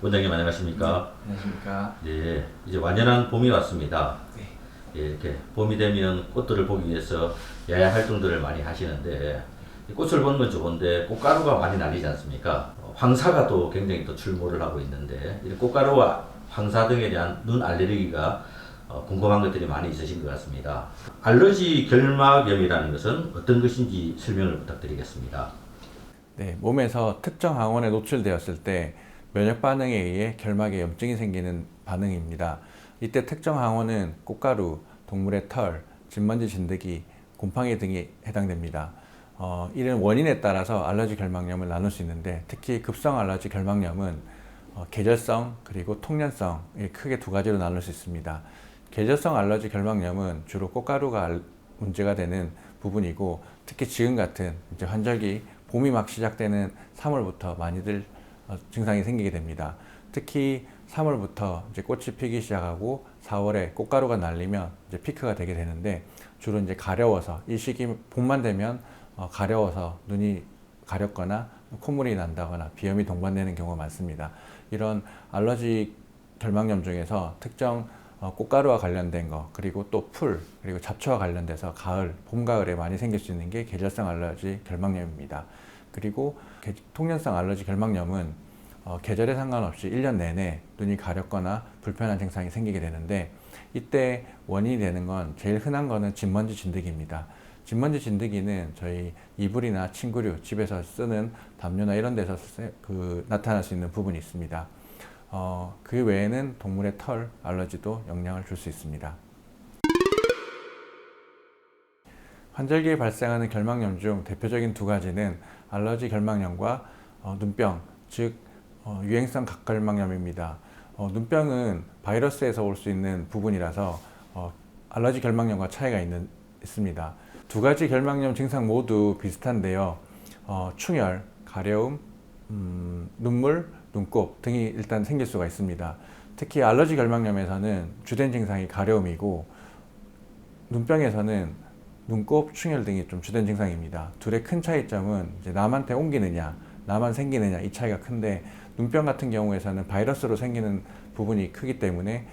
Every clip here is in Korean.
원장님 안녕하십니까? 안녕하십니까. 네, 이제 완연한 봄이 왔습니다. 네. 예, 이렇게 봄이 되면 꽃들을 보기 위해서 야외 활동들을 많이 하시는데 이 꽃을 보는 건 좋은데 꽃가루가 많이 날리지 않습니까? 황사가 또 굉장히 또 출몰을 하고 있는데 이 꽃가루와 황사 등에 대한 눈 알레르기가 궁금한 것들이 많이 있으신 것 같습니다. 알러지 결막염이라는 것은 어떤 것인지 설명을 부탁드리겠습니다. 네, 몸에서 특정 항원에 노출되었을 때 면역 반응에 의해 결막에 염증이 생기는 반응입니다. 이때 특정 항원은 꽃가루, 동물의 털, 진먼지 진드기, 곰팡이 등이 해당됩니다. 이런 원인에 따라서 알러지 결막염을 나눌 수 있는데 특히 급성 알러지 결막염은 계절성 그리고 통년성 크게 두 가지로 나눌 수 있습니다. 계절성 알러지 결막염은 주로 꽃가루가 문제가 되는 부분이고 특히 지금 같은 이제 환절기 봄이 막 시작되는 3월부터 많이들 증상이 생기게 됩니다. 특히 3월부터 이제 꽃이 피기 시작하고 4월에 꽃가루가 날리면 이제 피크가 되게 되는데 주로 이제 가려워서 이 시기 봄만 되면 가려워서 눈이 가렵거나 콧물이 난다거나 비염이 동반되는 경우가 많습니다. 이런 알러지 결막염 중에서 특정 꽃가루와 관련된 거 그리고 또 풀 그리고 잡초와 관련돼서 가을, 봄, 가을에 많이 생길 수 있는 게 계절성 알러지 결막염입니다. 그리고 통년성 알러지 결막염은 계절에 상관없이 1년 내내 눈이 가렵거나 불편한 증상이 생기게 되는데 이때 원인이 되는 건 제일 흔한 거는 진먼지 진드기입니다. 진먼지 진드기는 저희 이불이나 침구류, 집에서 쓰는 담요나 이런 데서 나타날 수 있는 부분이 있습니다. 그 외에는 동물의 털 알러지도 영향을 줄 수 있습니다. 환절기에 발생하는 결막염 중 대표적인 두 가지는 알러지 결막염과 눈병, 즉 유행성 각결막염입니다. 눈병은 바이러스에서 올 수 있는 부분이라서 알러지 결막염과 차이가 있습니다. 두 가지 결막염 증상 모두 비슷한데요. 충혈, 가려움, 눈물, 눈곱 등이 일단 생길 수가 있습니다. 특히 알러지 결막염에서는 주된 증상이 가려움이고 눈병에서는 눈곱, 충혈 등이 좀 주된 증상입니다. 둘의 큰 차이점은 이제 남한테 옮기느냐, 나만 생기느냐 이 차이가 큰데 눈병 같은 경우에서는 바이러스로 생기는 부분이 크기 때문에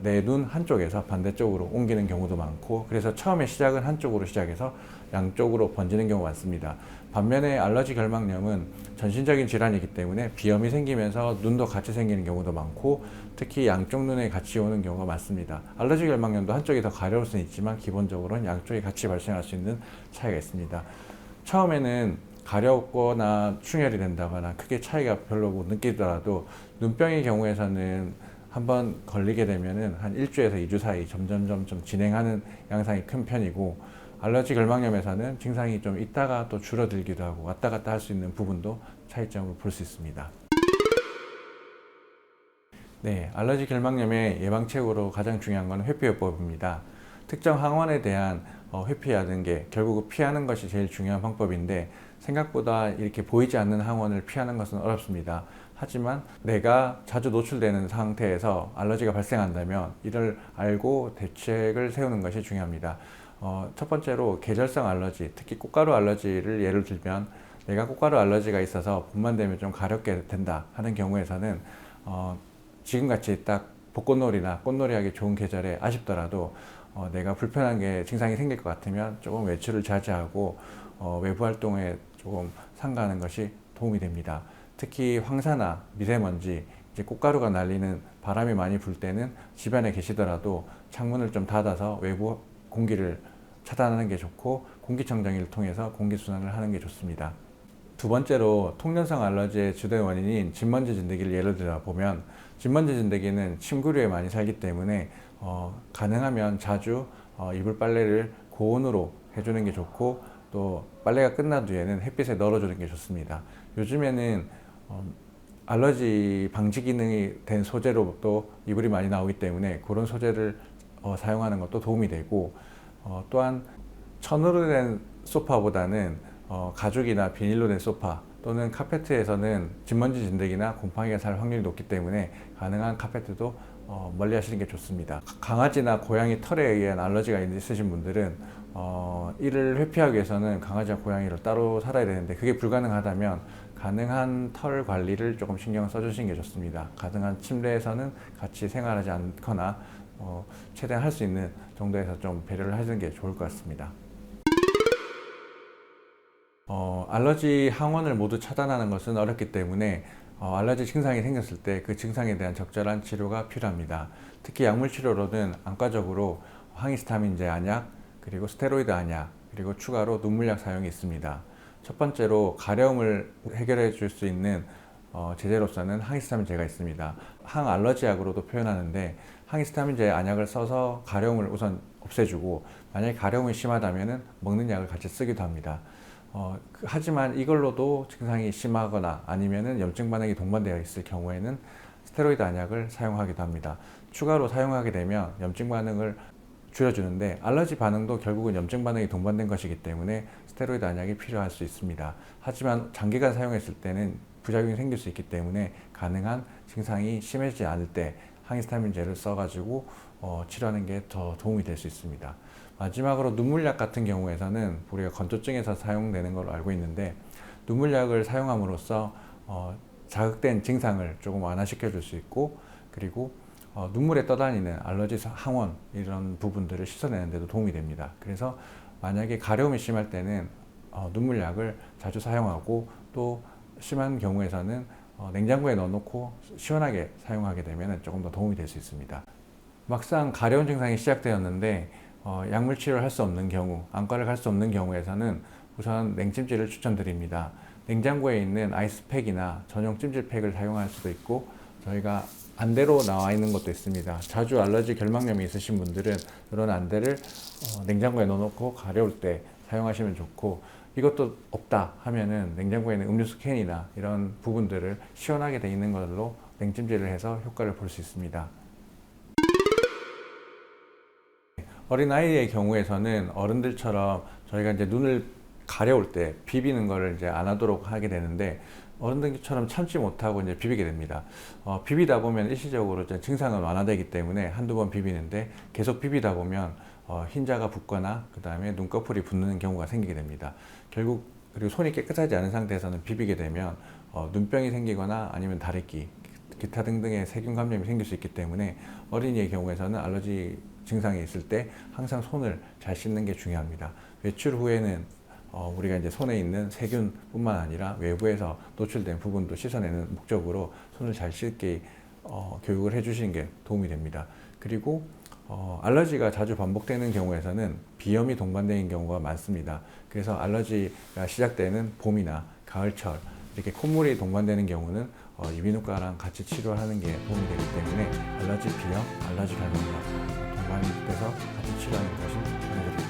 내 눈 한쪽에서 반대쪽으로 옮기는 경우도 많고 그래서 처음에 시작은 한쪽으로 시작해서 양쪽으로 번지는 경우가 많습니다. 반면에 알러지 결막염은 전신적인 질환이기 때문에 비염이 생기면서 눈도 같이 생기는 경우도 많고 특히 양쪽 눈에 같이 오는 경우가 많습니다. 알러지 결막염도 한쪽이 더 가려울 수는 있지만 기본적으로는 양쪽이 같이 발생할 수 있는 차이가 있습니다. 처음에는 가렵거나 충혈이 된다거나 크게 차이가 별로 못 느끼더라도 눈병의 경우에서는 한번 걸리게 되면은 한 1주에서 2주 사이 점점점 좀 진행하는 양상이 큰 편이고 알러지 결막염에서는 증상이 좀 있다가 또 줄어들기도 하고 왔다 갔다 할 수 있는 부분도 차이점으로 볼 수 있습니다. 네, 알러지 결막염의 예방책으로 가장 중요한 건 회피요법입니다. 특정 항원에 대한 회피하는 게 결국 피하는 것이 제일 중요한 방법인데 생각보다 이렇게 보이지 않는 항원을 피하는 것은 어렵습니다. 하지만 내가 자주 노출되는 상태에서 알러지가 발생한다면 이를 알고 대책을 세우는 것이 중요합니다. 첫 번째로 계절성 알러지, 특히 꽃가루 알러지를 예를 들면 내가 꽃가루 알러지가 있어서 봄만 되면 좀 가렵게 된다 하는 경우에서는 지금같이 딱 벚꽃놀이나 꽃놀이 하기 좋은 계절에 아쉽더라도 내가 불편한 게 증상이 생길 것 같으면 조금 외출을 자제하고 외부 활동에 조금 삼가하는 것이 도움이 됩니다. 특히 황사나 미세먼지, 이제 꽃가루가 날리는 바람이 많이 불 때는 집안에 계시더라도 창문을 좀 닫아서 외부 공기를 차단하는 게 좋고 공기청정기를 통해서 공기순환을 하는 게 좋습니다. 두 번째로 통년성 알러지의 주된 원인인 진먼지 진드기를 예를 들어 보면 진먼지 진드기는 침구류에 많이 살기 때문에 가능하면 자주 이불 빨래를 고온으로 해주는 게 좋고 또 빨래가 끝난 뒤에는 햇빛에 널어주는 게 좋습니다. 요즘에는 알러지 방지 기능이 된 소재로 또 이불이 많이 나오기 때문에 그런 소재를 사용하는 것도 도움이 되고 또한 천으로 된 소파보다는 가죽이나 비닐로 된 소파 또는 카페트에서는 진먼지 진드기나 곰팡이가 살 확률이 높기 때문에 가능한 카페트도 멀리 하시는 게 좋습니다. 강아지나 고양이 털에 의한 알러지가 있으신 분들은 이를 회피하기 위해서는 강아지와 고양이를 따로 살아야 되는데 그게 불가능하다면 가능한 털 관리를 조금 신경 써주시는 게 좋습니다. 가능한 침대에서는 같이 생활하지 않거나 최대한 할 수 있는 정도에서 좀 배려를 하시는 게 좋을 것 같습니다. 알러지 항원을 모두 차단하는 것은 어렵기 때문에 알러지 증상이 생겼을 때 그 증상에 대한 적절한 치료가 필요합니다. 특히 약물 치료로는 안과적으로 항히스타민제 안약, 그리고 스테로이드 안약, 그리고 추가로 눈물약 사용이 있습니다. 첫 번째로 가려움을 해결해 줄 수 있는 제제로서는 항히스타민제가 있습니다. 항알러지약으로도 표현하는데 항히스타민제 안약을 써서 가려움을 우선 없애주고, 만약에 가려움이 심하다면 먹는 약을 같이 쓰기도 합니다. 하지만 이걸로도 증상이 심하거나 아니면은 염증 반응이 동반되어 있을 경우에는 스테로이드 안약을 사용하기도 합니다. 추가로 사용하게 되면 염증 반응을 줄여주는데, 알러지 반응도 결국은 염증 반응이 동반된 것이기 때문에 스테로이드 안약이 필요할 수 있습니다. 하지만 장기간 사용했을 때는 부작용이 생길 수 있기 때문에 가능한 증상이 심해지지 않을 때 항히스타민제를 써가지고 치료하는 게 더 도움이 될 수 있습니다. 마지막으로 눈물약 같은 경우에서는 우리가 건조증에서 사용되는 걸로 알고 있는데, 눈물약을 사용함으로써 자극된 증상을 조금 완화시켜 줄 수 있고, 그리고 눈물에 떠다니는 알러지 항원 이런 부분들을 씻어내는 데도 도움이 됩니다. 그래서 만약에 가려움이 심할 때는 눈물약을 자주 사용하고, 또 심한 경우에서는 냉장고에 넣어놓고 시원하게 사용하게 되면 조금 더 도움이 될 수 있습니다. 막상 가려운 증상이 시작되었는데 약물 치료를 할 수 없는 경우, 안과를 갈 수 없는 경우에서는 우선 냉찜질을 추천드립니다. 냉장고에 있는 아이스팩이나 전용 찜질팩을 사용할 수도 있고, 저희가 안대로 나와 있는 것도 있습니다. 자주 알러지 결막염이 있으신 분들은 이런 안대를 냉장고에 넣어놓고 가려울 때 사용하시면 좋고, 이것도 없다 하면은 냉장고에 있는 음료수 캔이나 이런 부분들을 시원하게 되어 있는 걸로 냉찜질을 해서 효과를 볼 수 있습니다. 어린아이의 경우에서는 어른들처럼 저희가 이제 눈을 가려울 때 비비는 거를 이제 안 하도록 하게 되는데, 어른들처럼 참지 못하고 이제 비비게 됩니다. 비비다 보면 일시적으로 이제 증상은 완화되기 때문에 한두 번 비비는데, 계속 비비다 보면 흰자가 붓거나 그 다음에 눈꺼풀이 붓는 경우가 생기게 됩니다. 결국 그리고 손이 깨끗하지 않은 상태에서는 비비게 되면 눈병이 생기거나 아니면 다래끼, 기타 등등의 세균 감염이 생길 수 있기 때문에 어린이의 경우에서는 알러지 증상이 있을 때 항상 손을 잘 씻는 게 중요합니다. 외출 후에는 우리가 이제 손에 있는 세균뿐만 아니라 외부에서 노출된 부분도 씻어내는 목적으로 손을 잘 씻게 교육을 해주시는 게 도움이 됩니다. 그리고 알러지가 자주 반복되는 경우에서는 비염이 동반되는 경우가 많습니다. 그래서 알러지가 시작되는 봄이나 가을철 이렇게 콧물이 동반되는 경우는 이비인후과랑 같이 치료하는 게 도움이 되기 때문에 알러지 비염, 알러지 결막염 동반돼서 같이 치료하는 것이 권해드립니다.